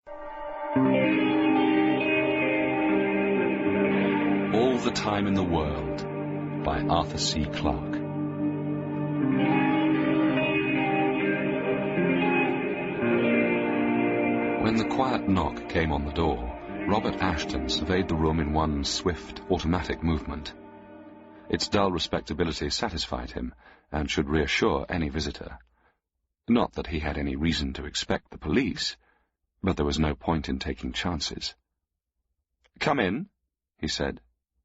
All the Time in the World by Arthur C. Clarke. When the quiet knock came on the door, Robert Ashton surveyed the room in one swift, automatic movement. Its dull respectability satisfied him, and should reassure any visitor. Not that he had any reason to expect the police, but there was no point in taking chances. "Come in," he said,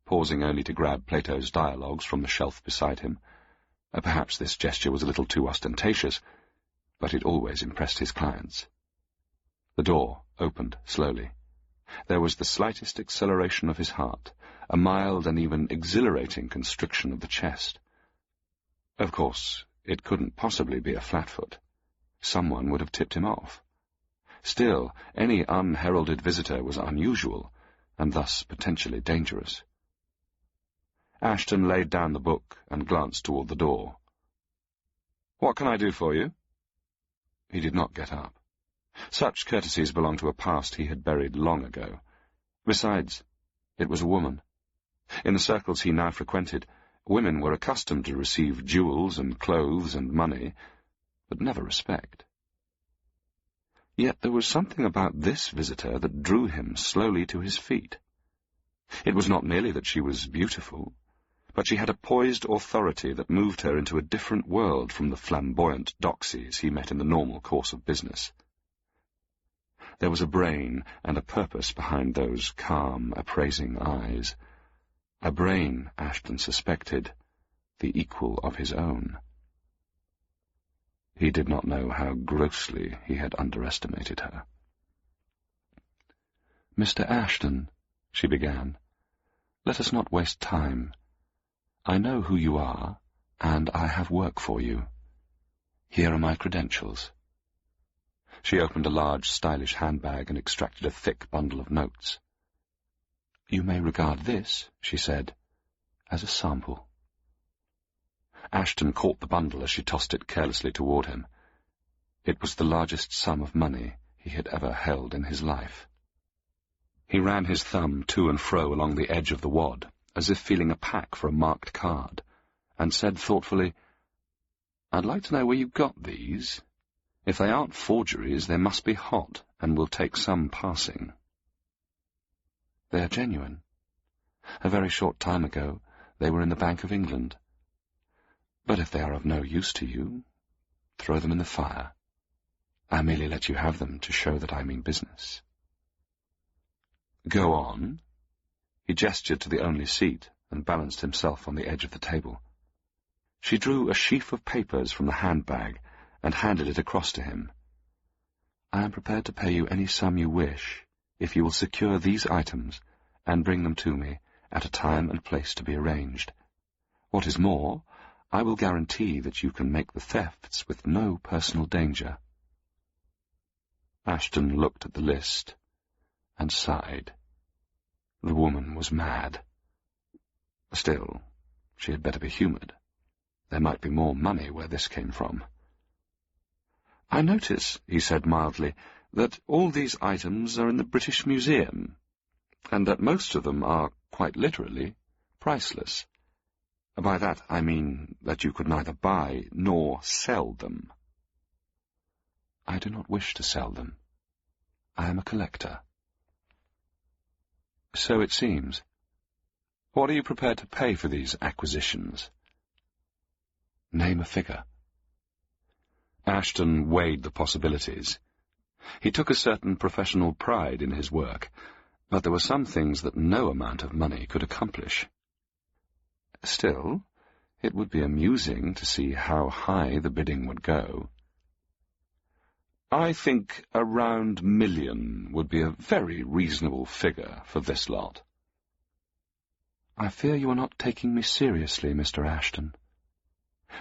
pausing only to grab Plato's dialogues from the shelf beside him. Perhaps this gesture was a little too ostentatious, but it always impressed his clients. The door opened slowly. There was the slightest acceleration of his heart, a mild and even exhilarating constriction of the chest. Of course, it couldn't possibly be a flatfoot. Someone would have tipped him off. Still, any unheralded visitor was unusual, and thus potentially dangerous. Ashton laid down the book and glanced toward the door. "What can I do for you?" He did not get up. Such courtesies belonged to a past he had buried long ago. Besides, it was a woman. In the circles he now frequented, women were accustomed to receive jewels and clothes and money, but never respect. Yet there was something about this visitor that drew him slowly to his feet. It was not merely that she was beautiful, but she had a poised authority that moved her into a different world from the flamboyant doxies he met in the normal course of business. There was a brain and a purpose behind those calm, appraising eyes. A brain, Ashton suspected, the equal of his own. He did not know how grossly he had underestimated her. "Mr. Ashton," she began, "let us not waste time. I know who you are, and I have work for you. Here are my credentials." She opened a large, stylish handbag and extracted a thick bundle of notes. "You may regard this," she said, "as a sample." Ashton caught the bundle as she tossed it carelessly toward him. It was the largest sum of money he had ever held in his life. He ran his thumb to and fro along the edge of the wad, as if feeling a pack for a marked card, and said thoughtfully, "I'd like to know where you got these. If they aren't forgeries, they must be hot, and will take some passing." "They are genuine. A very short time ago, they were in the Bank of England. But if they are of no use to you, throw them in the fire. I merely let you have them to show that I mean business." "Go on." He gestured to the only seat and balanced himself on the edge of the table. She drew a sheaf of papers from the handbag and handed it across to him. "I am prepared to pay you any sum you wish, if you will secure these items and bring them to me at a time and place to be arranged. What is more, I will guarantee that you can make the thefts with no personal danger." Ashton looked at the list and sighed. The woman was mad. Still, she had better be humoured. There might be more money where this came from. "I notice," he said mildly, "that all these items are in the British Museum, and that most of them are, quite literally, priceless. By that I mean that you could neither buy nor sell them." "I do not wish to sell them. I am a collector." "So it seems. What are you prepared to pay for these acquisitions?" "Name a figure." Ashton weighed the possibilities. He took a certain professional pride in his work, but there were some things that no amount of money could accomplish. Still, it would be amusing to see how high the bidding would go. "I think a round $1,000,000 would be a very reasonable figure for this lot." "I fear you are not taking me seriously, Mr. Ashton.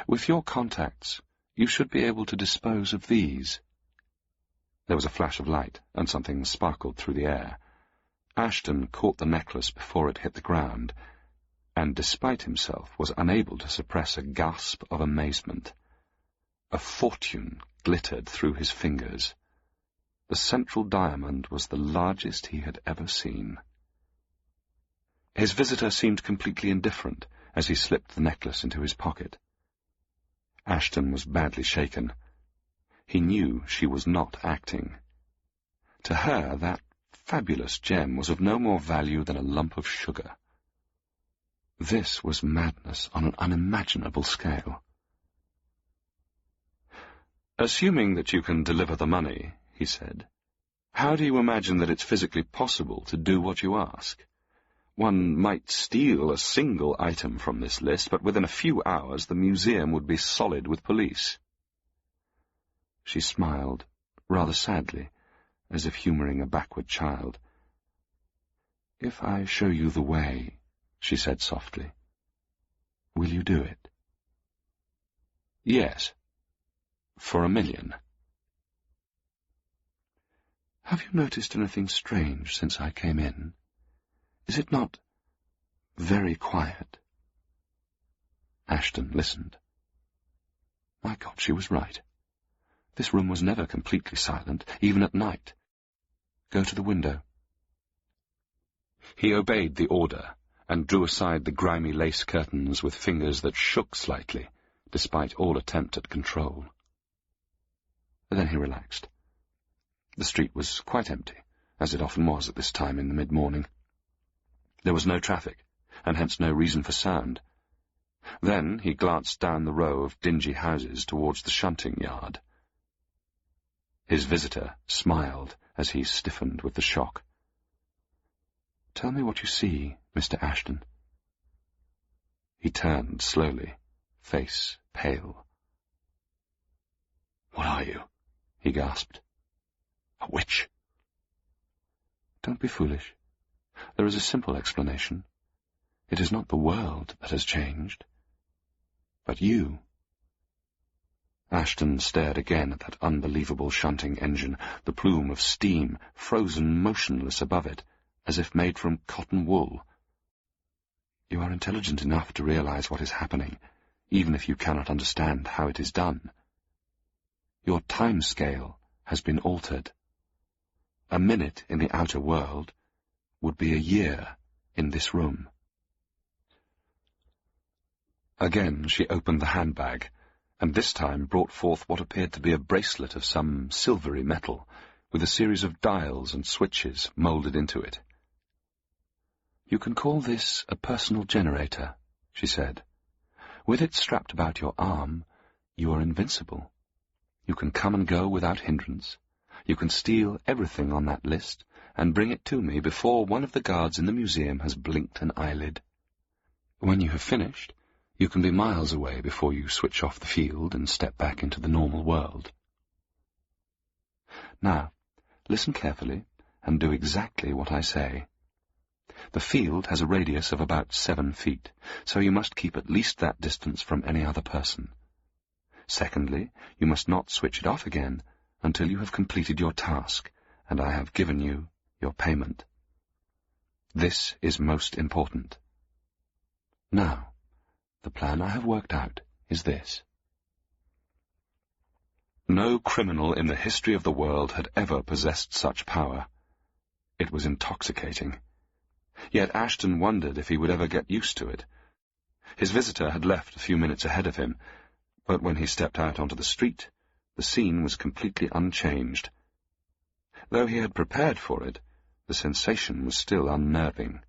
With your contacts, you should be able to dispose of these." There was a flash of light, and something sparkled through the air. Ashton caught the necklace before it hit the ground, and despite himself was unable to suppress a gasp of amazement. A fortune glittered through his fingers. The central diamond was the largest he had ever seen. His visitor seemed completely indifferent as he slipped the necklace into his pocket. Ashton was badly shaken. He knew she was not acting. To her, that fabulous gem was of no more value than a lump of sugar. This was madness on an unimaginable scale. "Assuming that you can deliver the money," he said, "how do you imagine that it's physically possible to do what you ask? One might steal a single item from this list, but within a few hours the museum would be solid with police." She smiled, rather sadly, as if humouring a backward child. "If I show you the way," she said softly, "will you do it?" "Yes. For $1 million. "Have you noticed anything strange since I came in? Is it not very quiet?" Ashton listened. My God, she was right. This room was never completely silent, even at night. "Go to the window." He obeyed the order and drew aside the grimy lace curtains with fingers that shook slightly, despite all attempt at control. Then he relaxed. The street was quite empty, as it often was at this time in the mid-morning. There was no traffic, and hence no reason for sound. Then he glanced down the row of dingy houses towards the shunting yard. His visitor smiled as he stiffened with the shock. "Tell me what you see, Mr. Ashton." He turned slowly, face pale. "What are you?" he gasped. "A witch?" "Don't be foolish. There is a simple explanation. It is not the world that has changed, but you." Ashton stared again at that unbelievable shunting engine, the plume of steam frozen motionless above it, as if made from cotton wool. "You are intelligent enough to realize what is happening, even if you cannot understand how it is done. Your time scale has been altered. A minute in the outer world would be a year in this room." Again she opened the handbag, and this time brought forth what appeared to be a bracelet of some silvery metal, with a series of dials and switches moulded into it. "You can call this a personal generator," she said. "With it strapped about your arm, you are invincible. You can come and go without hindrance. You can steal everything on that list and bring it to me before one of the guards in the museum has blinked an eyelid. When you have finished, you can be miles away before you switch off the field and step back into the normal world. Now, listen carefully and do exactly what I say. The field has a radius of about 7 feet, so you must keep at least that distance from any other person. Secondly, you must not switch it off again until you have completed your task, and I have given you your payment. This is most important. Now, the plan I have worked out is this. No criminal in the history of the world had ever possessed such power. It was intoxicating. Yet Ashton wondered if he would ever get used to it. His visitor had left a few minutes ahead of him, but when he stepped out onto the street, the scene was completely unchanged. Though he had prepared for it, the sensation was still unnerving.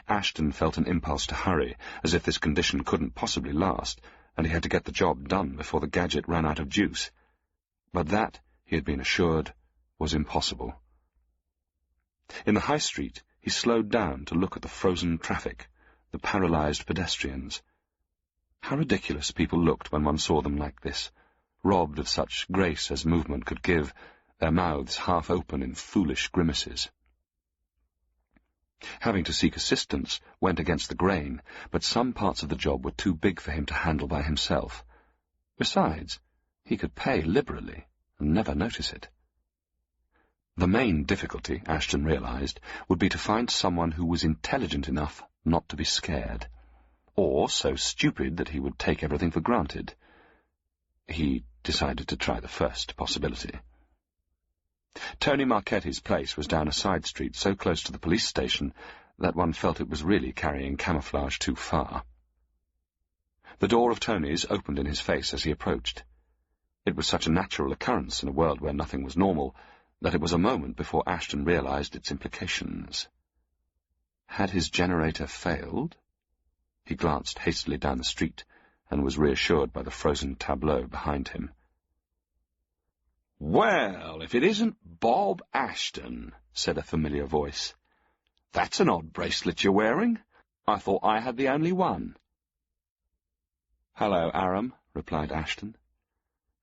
Ashton felt an impulse to hurry, as if this condition couldn't possibly last, and he had to get the job done before the gadget ran out of juice. But that, he had been assured, was impossible. In the high street, he slowed down to look at the frozen traffic, the paralyzed pedestrians. How ridiculous people looked when one saw them like this, robbed of such grace as movement could give, their mouths half open in foolish grimaces. Having to seek assistance went against the grain, but some parts of the job were too big for him to handle by himself. Besides, he could pay liberally and never notice it. The main difficulty, Ashton realized, would be to find someone who was intelligent enough not to be scared, or so stupid that he would take everything for granted. He decided to try the first possibility. Tony Marchetti's place was down a side street so close to the police station that one felt it was really carrying camouflage too far. The door of Tony's opened in his face as he approached. It was such a natural occurrence in a world where nothing was normal that it was a moment before Ashton realized its implications. Had his generator failed? He glanced hastily down the street and was reassured by the frozen tableau behind him. "Well, if it isn't Bob Ashton," said a familiar voice. "That's an odd bracelet you're wearing. I thought I had the only one." "Hello, Aram," replied Ashton.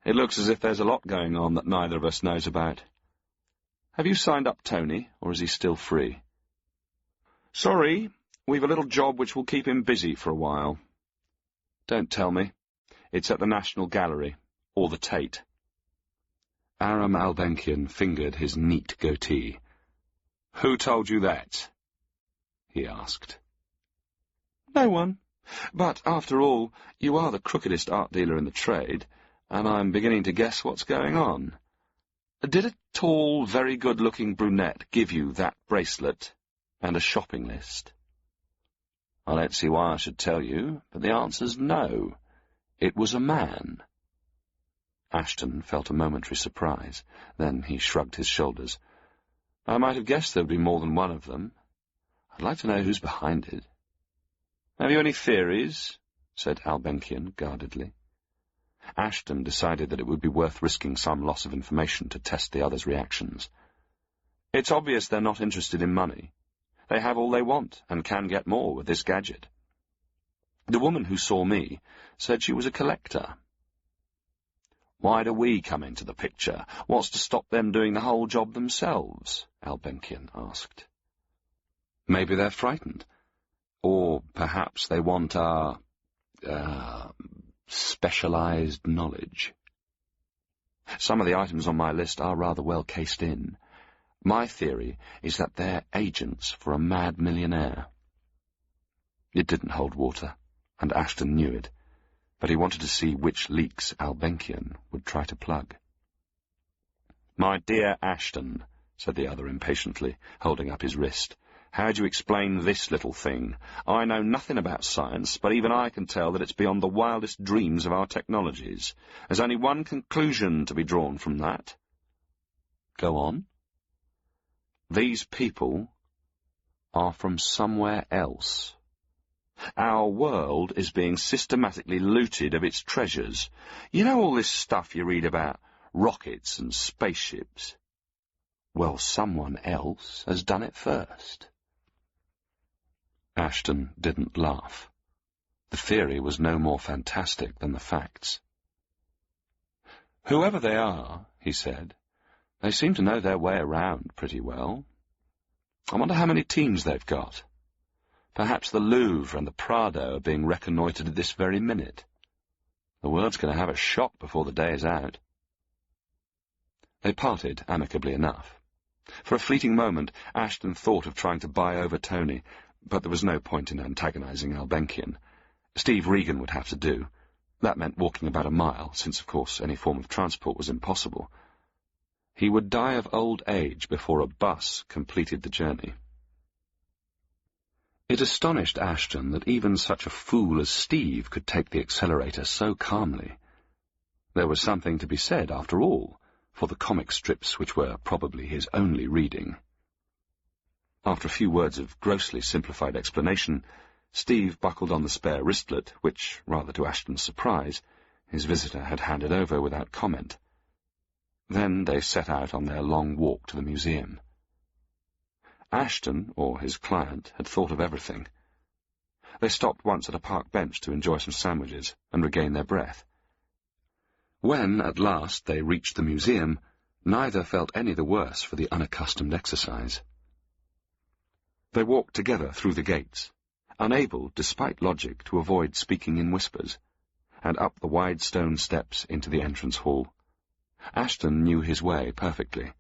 "It looks as if there's a lot going on that neither of us knows about. Have you signed up Tony, or is he still free?" "Sorry, we've a little job which will keep him busy for a while." "Don't tell me. It's at the National Gallery, or the Tate." Aram Albenkian fingered his neat goatee. "Who told you that?" he asked. "No one. But, after all, you are the crookedest art dealer in the trade, and I'm beginning to guess what's going on. Did a tall, very good-looking brunette give you that bracelet and a shopping list?" "I don't see why I should tell you, but the answer's no. It was a man." Ashton felt a momentary surprise. Then he shrugged his shoulders. "I might have guessed there'd be more than one of them. I'd like to know who's behind it." "Have you any theories?" said Albenkian guardedly. Ashton decided that it would be worth risking some loss of information to test the other's reactions. "It's obvious they're not interested in money. They have all they want, and can get more with this gadget. The woman who saw me said she was a collector." "Why do we come into the picture? What's to stop them doing the whole job themselves?" Albenkian asked. "Maybe they're frightened. Or perhaps they want our, specialized knowledge. Some of the items on my list are rather well cased in. My theory is that they're agents for a mad millionaire." It didn't hold water, and Ashton knew it, but he wanted to see which leaks Albenkian would try to plug. "My dear Ashton," said the other impatiently, holding up his wrist, "how do you explain this little thing? I know nothing about science, but even I can tell that it's beyond the wildest dreams of our technologies. There's only one conclusion to be drawn from that." "Go on." "These people are from somewhere else. Our world is being systematically looted of its treasures. You know all this stuff you read about, rockets and spaceships? Well, someone else has done it first." Ashton didn't laugh. The theory was no more fantastic than the facts. "Whoever they are," he said, "they seem to know their way around pretty well. I wonder how many teams they've got. Perhaps the Louvre and the Prado are being reconnoitred at this very minute. The world's going to have a shock before the day is out." They parted amicably enough. For a fleeting moment, Ashton thought of trying to buy over Tony, but there was no point in antagonizing Albenkian. Steve Regan would have to do. That meant walking about a mile, since, of course, any form of transport was impossible. He would die of old age before a bus completed the journey. It astonished Ashton that even such a fool as Steve could take the accelerator so calmly. There was something to be said, after all, for the comic strips which were probably his only reading. After a few words of grossly simplified explanation, Steve buckled on the spare wristlet, which, rather to Ashton's surprise, his visitor had handed over without comment. Then they set out on their long walk to the museum. Ashton, or his client, had thought of everything. They stopped once at a park bench to enjoy some sandwiches and regain their breath. When, at last, they reached the museum, neither felt any the worse for the unaccustomed exercise. They walked together through the gates, unable, despite logic, to avoid speaking in whispers, and up the wide stone steps into the entrance hall. Ashton knew his way perfectly.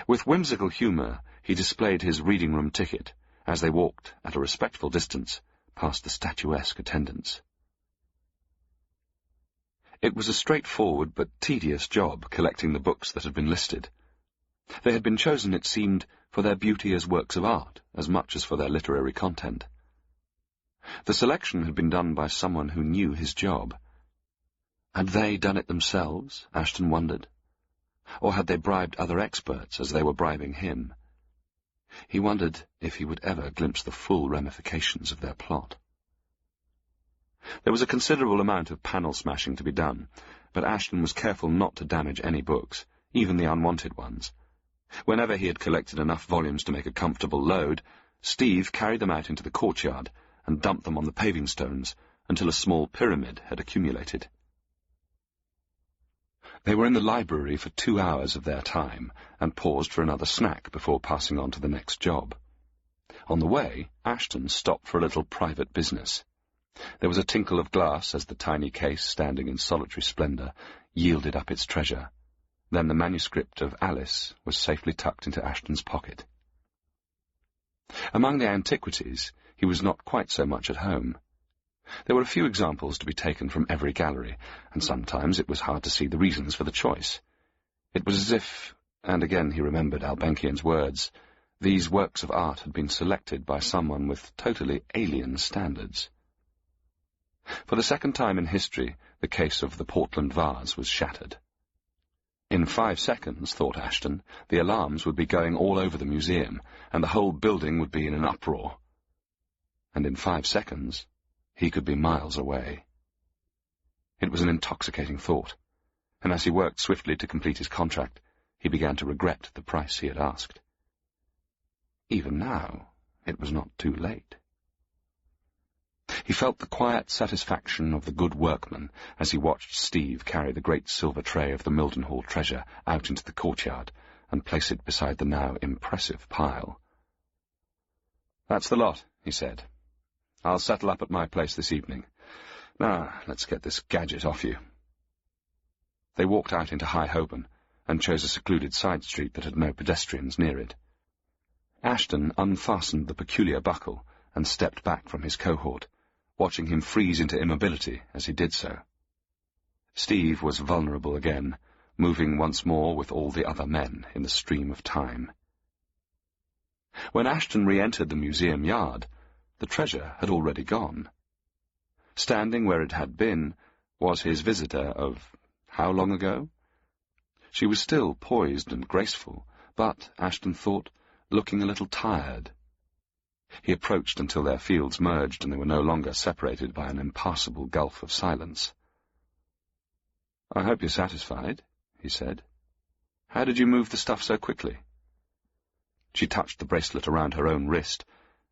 With whimsical humour, he displayed his reading-room ticket as they walked, at a respectful distance, past the statuesque attendants. It was a straightforward but tedious job collecting the books that had been listed. They had been chosen, it seemed, for their beauty as works of art, as much as for their literary content. The selection had been done by someone who knew his job. Had they done it themselves, Ashton wondered? Or had they bribed other experts as they were bribing him? He wondered if he would ever glimpse the full ramifications of their plot. There was a considerable amount of panel smashing to be done, but Ashton was careful not to damage any books, even the unwanted ones. Whenever he had collected enough volumes to make a comfortable load, Steve carried them out into the courtyard and dumped them on the paving stones until a small pyramid had accumulated. They were in the library for 2 hours of their time and paused for another snack before passing on to the next job. On the way, Ashton stopped for a little private business. There was a tinkle of glass as the tiny case, standing in solitary splendour, yielded up its treasure. Then the manuscript of Alice was safely tucked into Ashton's pocket. Among the antiquities, he was not quite so much at home. There were a few examples to be taken from every gallery, and sometimes it was hard to see the reasons for the choice. It was as if, and again he remembered Albankian's words, these works of art had been selected by someone with totally alien standards. For the second time in history, the case of the Portland vase was shattered. In 5 seconds, thought Ashton, the alarms would be going all over the museum, and the whole building would be in an uproar. And in 5 seconds, he could be miles away. It was an intoxicating thought, and as he worked swiftly to complete his contract, he began to regret the price he had asked. Even now, it was not too late. He felt the quiet satisfaction of the good workman as he watched Steve carry the great silver tray of the Mildenhall treasure out into the courtyard and place it beside the now impressive pile. "That's the lot," he said. "I'll settle up at my place this evening. Now, let's get this gadget off you." They walked out into High Holborn and chose a secluded side street that had no pedestrians near it. Ashton unfastened the peculiar buckle and stepped back from his cohort, watching him freeze into immobility as he did so. Steve was vulnerable again, moving once more with all the other men in the stream of time. When Ashton re-entered the museum yard, the treasure had already gone. Standing where it had been was his visitor of how long ago? She was still poised and graceful, but, Ashton thought, looking a little tired. He approached until their fields merged and they were no longer separated by an impassable gulf of silence. "I hope you're satisfied," he said. "How did you move the stuff so quickly?" She touched the bracelet around her own wrist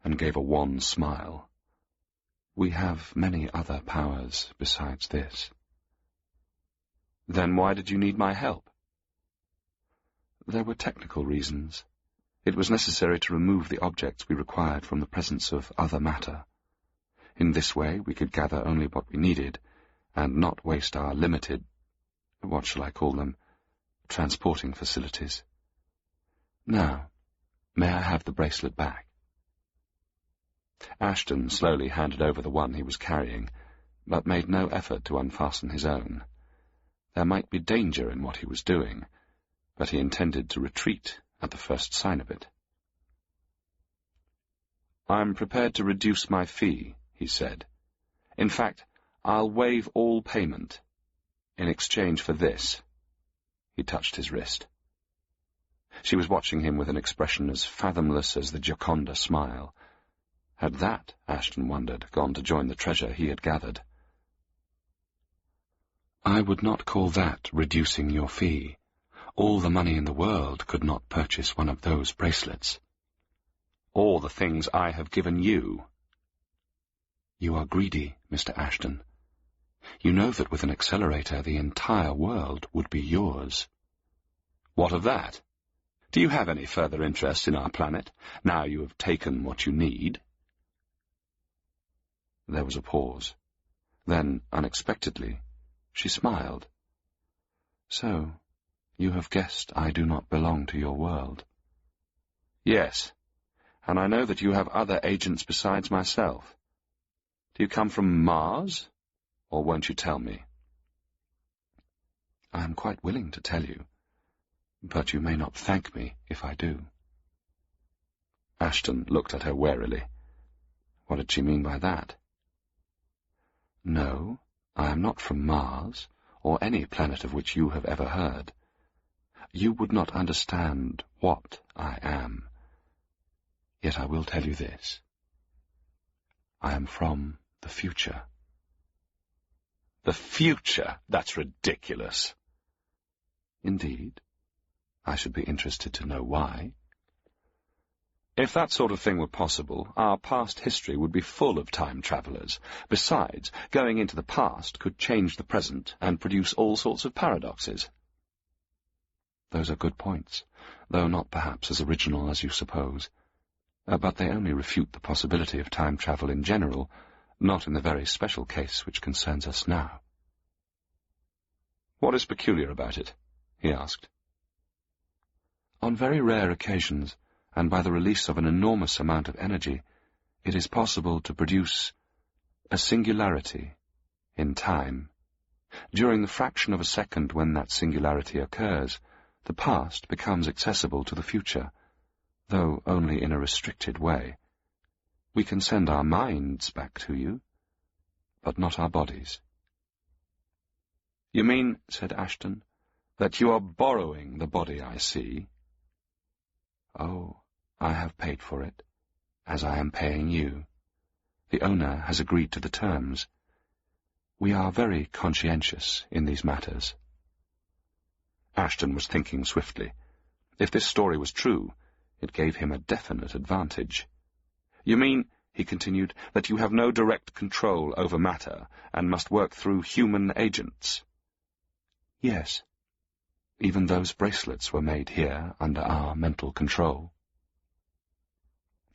and gave a wan smile. "We have many other powers besides this." "Then why did you need my help?" "There were technical reasons. It was necessary to remove the objects we required from the presence of other matter. In this way we could gather only what we needed, and not waste our limited, what shall I call them, transporting facilities. Now, may I have the bracelet back?" Ashton slowly handed over the one he was carrying, but made no effort to unfasten his own. There might be danger in what he was doing, but he intended to retreat at the first sign of it. "I'm prepared to reduce my fee," he said. "In fact, I'll waive all payment. In exchange for this." He touched his wrist. She was watching him with an expression as fathomless as the Gioconda smile. Had that, Ashton wondered, gone to join the treasure he had gathered? "I would not call that reducing your fee. All the money in the world could not purchase one of those bracelets." "Or the things I have given you." "You are greedy, Mr. Ashton. You know that with an accelerator the entire world would be yours." "What of that? Do you have any further interest in our planet, now you have taken what you need?" There was a pause. Then, unexpectedly, she smiled. "So, you have guessed I do not belong to your world." "Yes, and I know that you have other agents besides myself. Do you come from Mars, or won't you tell me?" "I am quite willing to tell you. But you may not thank me if I do. Ashton looked at her warily. What did she mean by that? No, I am not from Mars, or any planet of which you have ever heard. You would not understand what I am. Yet I will tell you this. I am from the future. The future? That's ridiculous. Indeed. I should be interested to know why. If that sort of thing were possible, our past history would be full of time travelers. Besides, going into the past could change the present and produce all sorts of paradoxes. Those are good points, though not perhaps as original as you suppose. But they only refute the possibility of time travel in general, not in the very special case which concerns us now. What is peculiar about it? He asked. On very rare occasions, and by the release of an enormous amount of energy, it is possible to produce a singularity in time. During the fraction of a second when that singularity occurs, the past becomes accessible to the future, though only in a restricted way. We can send our minds back to you, but not our bodies. You mean, said Ashton, that you are borrowing the body I see? Oh, I have paid for it, as I am paying you. The owner has agreed to the terms. We are very conscientious in these matters. Ashton was thinking swiftly. If this story was true, it gave him a definite advantage. You mean, he continued, that you have no direct control over matter and must work through human agents? Yes. Even those bracelets were made here under our mental control.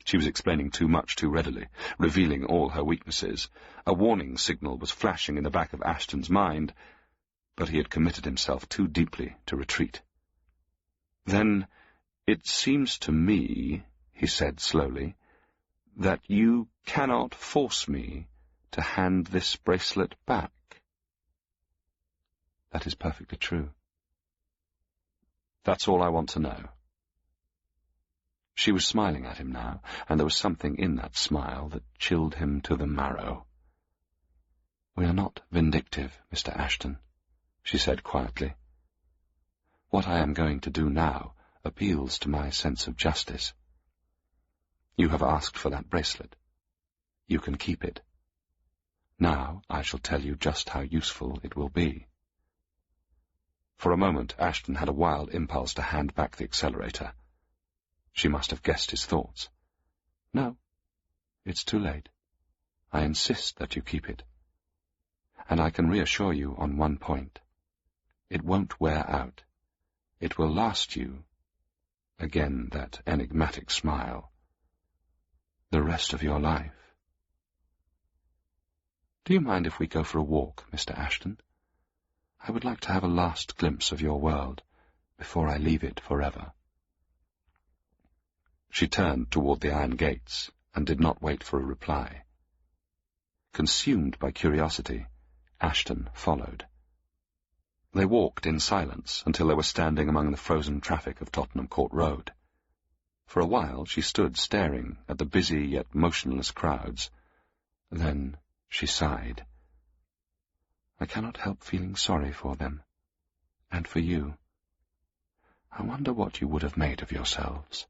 She was explaining too much too readily, revealing all her weaknesses. A warning signal was flashing in the back of Ashton's mind, but he had committed himself too deeply to retreat. Then, it seems to me, he said slowly, that you cannot force me to hand this bracelet back. That is perfectly true. That's all I want to know. She was smiling at him now, and there was something in that smile that chilled him to the marrow. We are not vindictive, Mr. Ashton, she said quietly. What I am going to do now appeals to my sense of justice. You have asked for that bracelet. You can keep it. Now I shall tell you just how useful it will be. For a moment Ashton had a wild impulse to hand back the accelerator. She must have guessed his thoughts. No, it's too late. I insist that you keep it. And I can reassure you on one point. It won't wear out. It will last you, again that enigmatic smile, the rest of your life. Do you mind if we go for a walk, Mr. Ashton? I would like to have a last glimpse of your world before I leave it forever. She turned toward the iron gates and did not wait for a reply. Consumed by curiosity, Ashton followed. They walked in silence until they were standing among the frozen traffic of Tottenham Court Road. For a while she stood staring at the busy yet motionless crowds. Then she sighed. I cannot help feeling sorry for them, and for you. I wonder what you would have made of yourselves.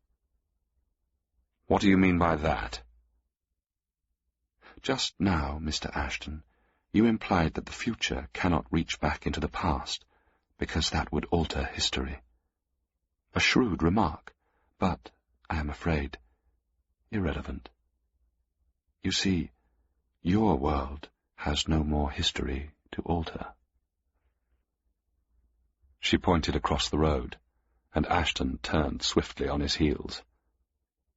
What do you mean by that? Just now, Mr. Ashton, you implied that the future cannot reach back into the past, because that would alter history. A shrewd remark, but, I am afraid, irrelevant. You see, your world has no more history to alter. She pointed across the road, and Ashton turned swiftly on his heels.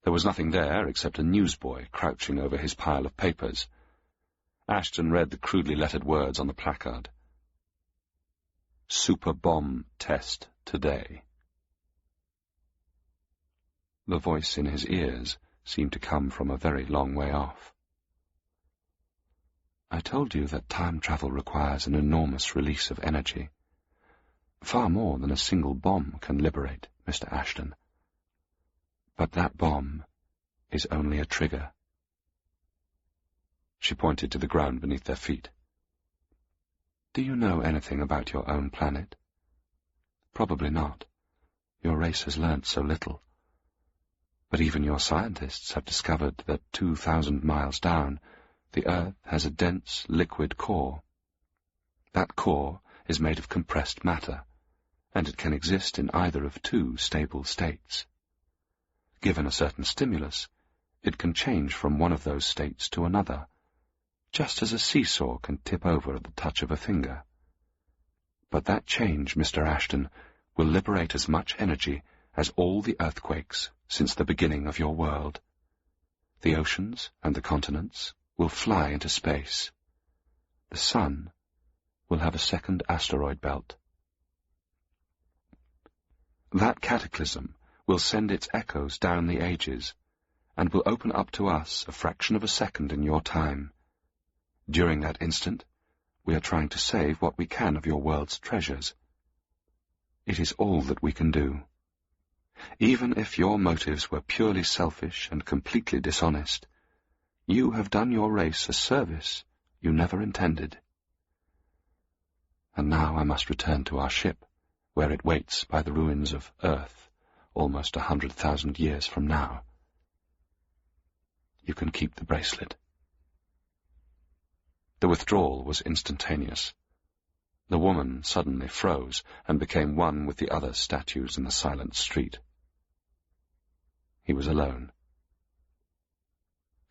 There was nothing there except a newsboy crouching over his pile of papers. Ashton read the crudely lettered words on the placard. Super bomb test today. The voice in his ears seemed to come from a very long way off. I told you that time travel requires an enormous release of energy. Far more than a single bomb can liberate, Mr. Ashton. But that bomb is only a trigger. She pointed to the ground beneath their feet. Do you know anything about your own planet? Probably not. Your race has learnt so little. But even your scientists have discovered that 2,000 miles down, the Earth has a dense, liquid core. That core is made of compressed matter, and it can exist in either of two stable states. Given a certain stimulus, it can change from one of those states to another, just as a seesaw can tip over at the touch of a finger. But that change, Mr. Ashton, will liberate as much energy as all the earthquakes since the beginning of your world. The oceans and the continents will fly into space. The sun will have a second asteroid belt. That cataclysm will send its echoes down the ages, and will open up to us a fraction of a second in your time. During that instant, we are trying to save what we can of your world's treasures. It is all that we can do. Even if your motives were purely selfish and completely dishonest, you have done your race a service you never intended. And now I must return to our ship, where it waits by the ruins of Earth, almost 100,000 years from now. You can keep the bracelet. The withdrawal was instantaneous. The woman suddenly froze and became one with the other statues in the silent street. He was alone.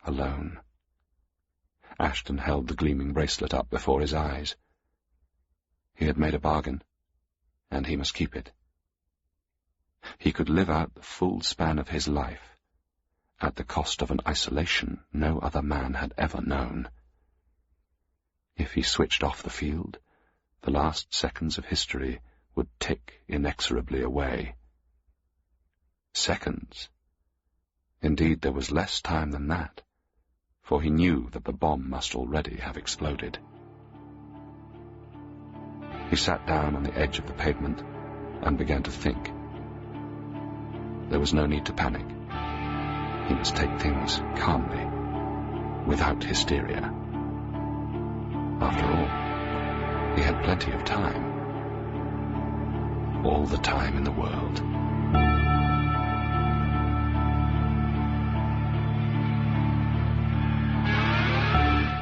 Alone. Ashton held the gleaming bracelet up before his eyes. He had made a bargain, and he must keep it. He could live out the full span of his life, at the cost of an isolation no other man had ever known. If he switched off the field, the last seconds of history would tick inexorably away. Seconds. Indeed, there was less time than that, for he knew that the bomb must already have exploded. He sat down on the edge of the pavement and began to think. There was no need to panic. He must take things calmly, without hysteria. After all, he had plenty of time. All the time in the world.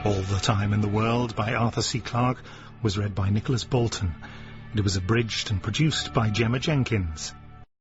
All the Time in the World by Arthur C. Clarke was read by Nicholas Bolton. It was abridged and produced by Gemma Jenkins.